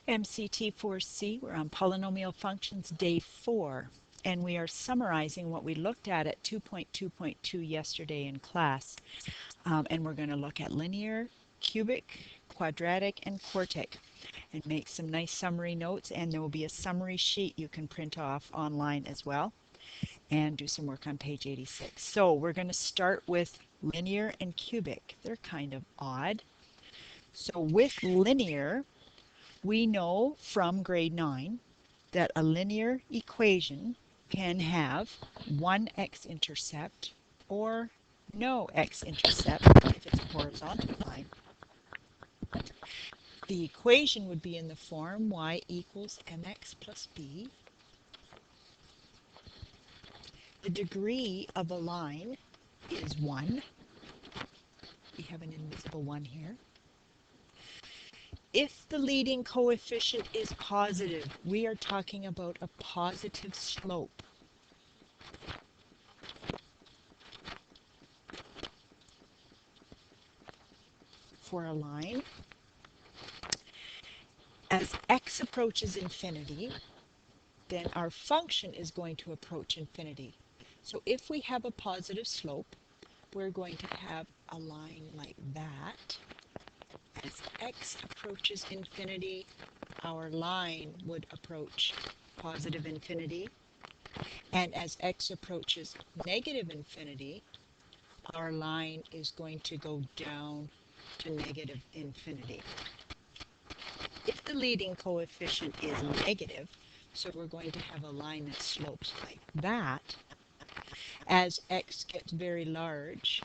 MCT4C, we're on polynomial functions day 4, and we are summarizing what we looked at 2.2.2 yesterday in class. And we're going to look at linear, cubic, quadratic, and quartic, and make some nice summary notes, and there will be a summary sheet you can print off online as well, and do some work on page 86. So we're going to start with linear and cubic. They're kind of odd. So with linear, we know from grade 9 that a linear equation can have one x-intercept or no x-intercept if it's a horizontal line. The equation would be in the form y equals mx plus b. The degree of a line is 1. We have an invisible 1 here. If the leading coefficient is positive, we are talking about a positive slope. For a line, as x approaches infinity, then our function is going to approach infinity. So if we have a positive slope, we're going to have a line like that. As x approaches infinity, our line would approach positive infinity. And as x approaches negative infinity, our line is going to go down to negative infinity. If the leading coefficient is negative, so we're going to have a line that slopes like that. As x gets very large,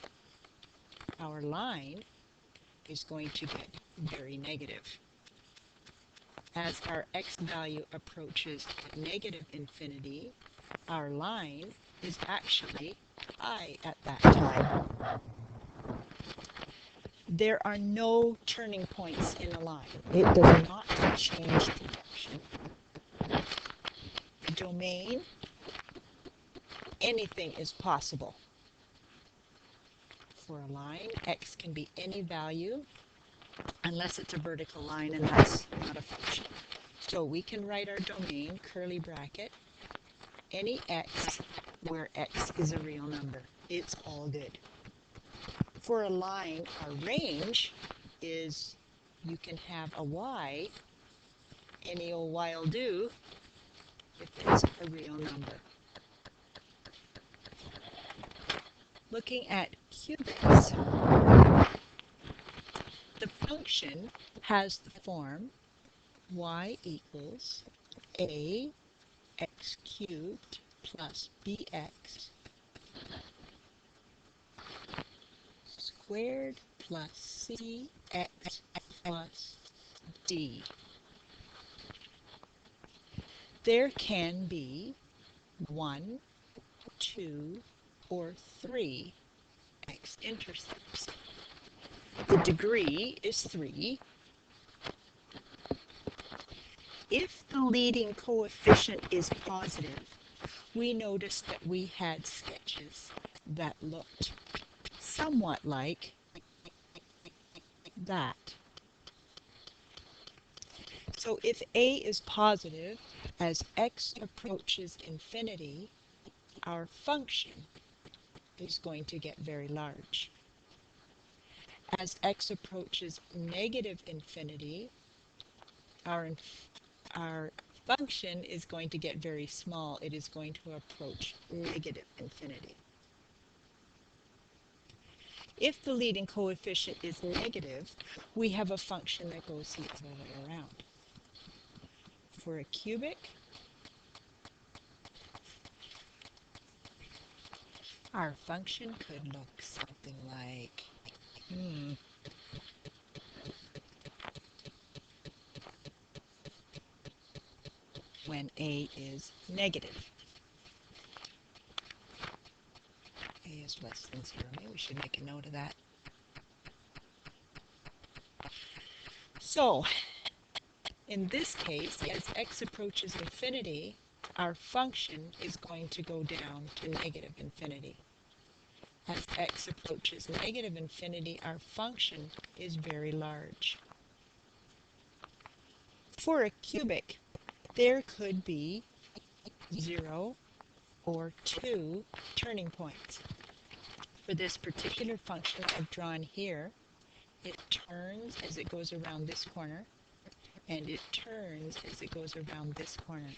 our line is going to get very negative. As our x value approaches negative infinity, our line is actually I at that time. There are no turning points in a line. It does not change direction. The domain, anything is possible. For a line, x can be any value, unless it's a vertical line, and that's not a function. So we can write our domain, curly bracket, any x where x is a real number. It's all good. For a line, our range is you can have a y, any old y will do, if it's a real number. Looking at cubics, the function has the form y equals a x cubed plus bx squared plus cx plus d. There can be 1, 2, or 3 x-intercepts. The degree is 3. If the leading coefficient is positive, we noticed that we had sketches that looked somewhat like that. So if a is positive, as x approaches infinity, our function is going to get very large. As x approaches negative infinity, our function is going to get very small. It is going to approach negative infinity. If the leading coefficient is negative, we have a function that goes the other way around. For a cubic, our function could look something like, when a is negative. A is less than 0. Maybe we should make a note of that. So, in this case, as x approaches infinity, our function is going to go down to negative infinity. As x approaches negative infinity, our function is very large. For a cubic, there could be 0 or 2 turning points. For this particular function I've drawn here, it turns as it goes around this corner, and it turns as it goes around this corner.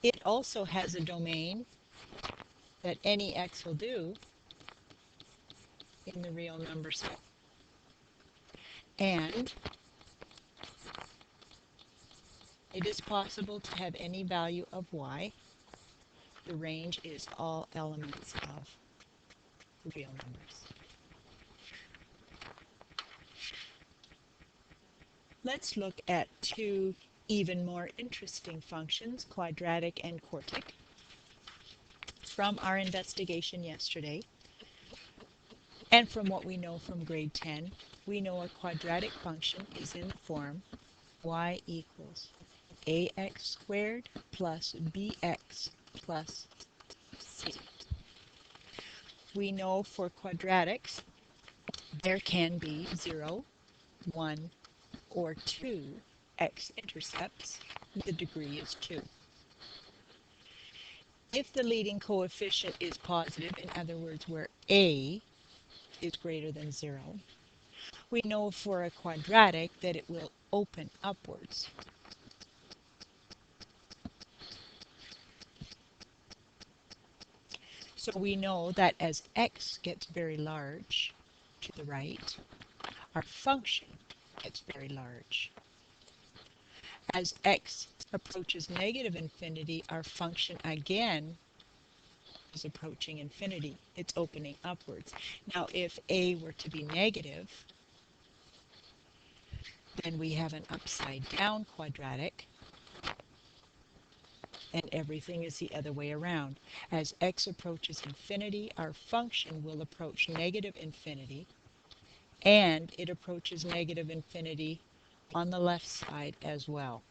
It also has a domain that any x will do in the real number set. And it is possible to have any value of y. The range is all elements of real numbers. Let's look at two even more interesting functions, quadratic and quartic, from our investigation yesterday. And from what we know from grade 10, we know a quadratic function is in the form y equals ax squared plus bx plus c. We know for quadratics there can be 0, 1, or 2 x-intercepts. The degree is 2. If the leading coefficient is positive, in other words where a is greater than 0, we know for a quadratic that it will open upwards. So we know that as x gets very large to the right, our function gets very large. As x approaches negative infinity, our function again is approaching infinity. It's opening upwards. Now, if a were to be negative, then we have an upside down quadratic, and everything is the other way around. As x approaches infinity, our function will approach negative infinity, and it approaches negative infinity on the left side as well.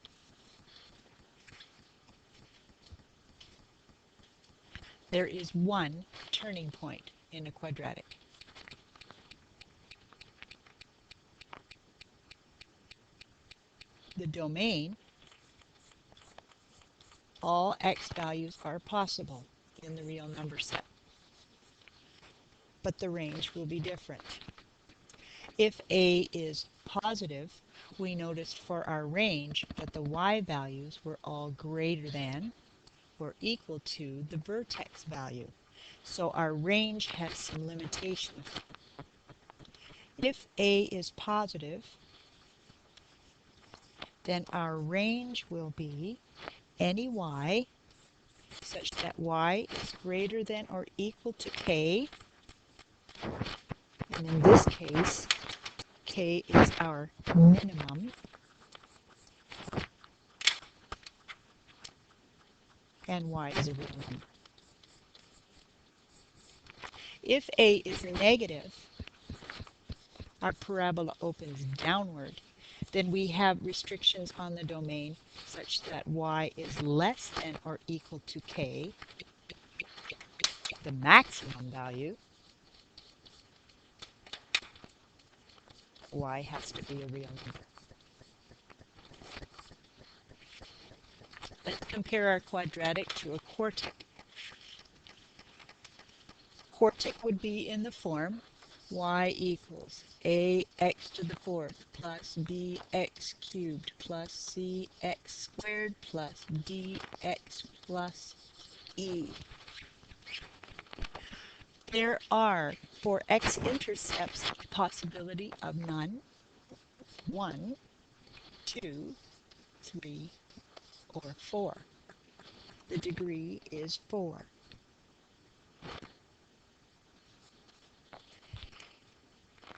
There is one turning point in a quadratic. The domain, all x values are possible in the real number set, but the range will be different. If a is positive, we noticed for our range that the y values were all greater than or equal to the vertex value. So our range has some limitations. If a is positive, then our range will be any y such that y is greater than or equal to k. And in this case, k is our minimum. And y is a real number. If a is negative, our parabola opens downward. Then we have restrictions on the domain such that y is less than or equal to k, the maximum value. Y has to be a real number. Let's compare our quadratic to a quartic. Quartic would be in the form y equals ax to the fourth plus bx cubed plus cx squared plus dx plus e. There are, for x-intercepts, possibility of none, 1, 2, 3, or 4. The degree is 4.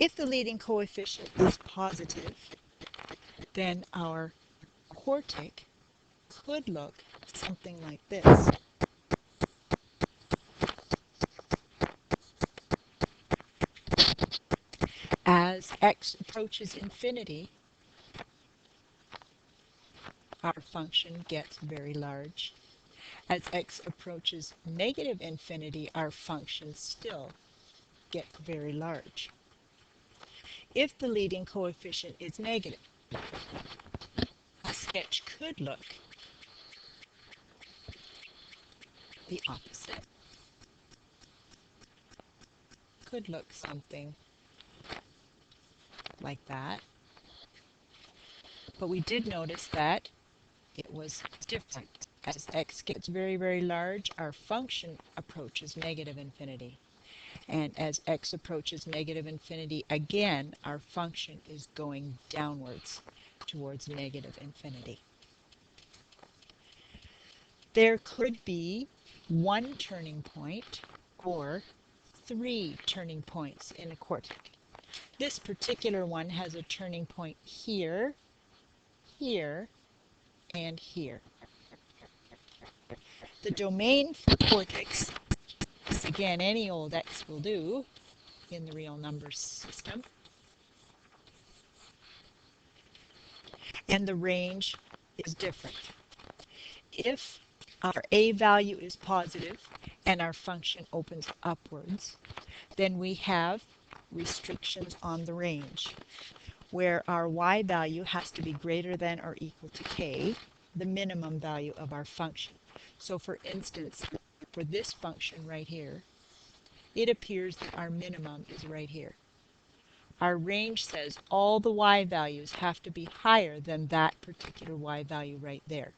If the leading coefficient is positive, then our quartic could look something like this. As x approaches infinity, our function gets very large. As x approaches negative infinity, our functions still get very large. if the leading coefficient is negative. A sketch could look the opposite. Could look something like that. But we did notice that it was different. As x gets very, very large, our function approaches negative infinity. And as x approaches negative infinity, again, our function is going downwards towards negative infinity. There could be one turning point or 3 turning points in a quartic. This particular one has a turning point here, here, and here. The domain for quartics is, again, any old x will do in the real numbers system. And the range is different. If our a value is positive and our function opens upwards, then we have restrictions on the range, where our y value has to be greater than or equal to k, the minimum value of our function. So for instance, for this function right here, it appears that our minimum is right here. Our range says all the y values have to be higher than that particular y value right there.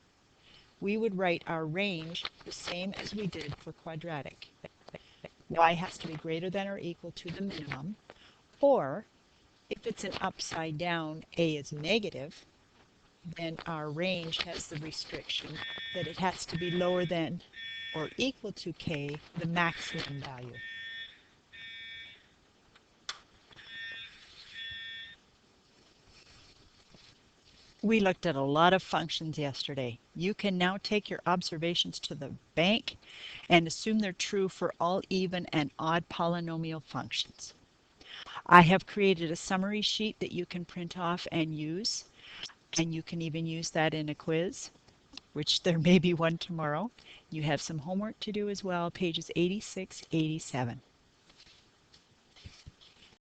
We would write our range the same as we did for quadratic. Y has to be greater than or equal to the minimum, or if it's an upside down a is negative, then our range has the restriction that it has to be lower than or equal to k, the maximum value. We looked at a lot of functions yesterday. You can now take your observations to the bank and assume they're true for all even and odd polynomial functions. I have created a summary sheet that you can print off and use, and you can even use that in a quiz, which there may be one tomorrow. You have some homework to do as well, pages 86, 87.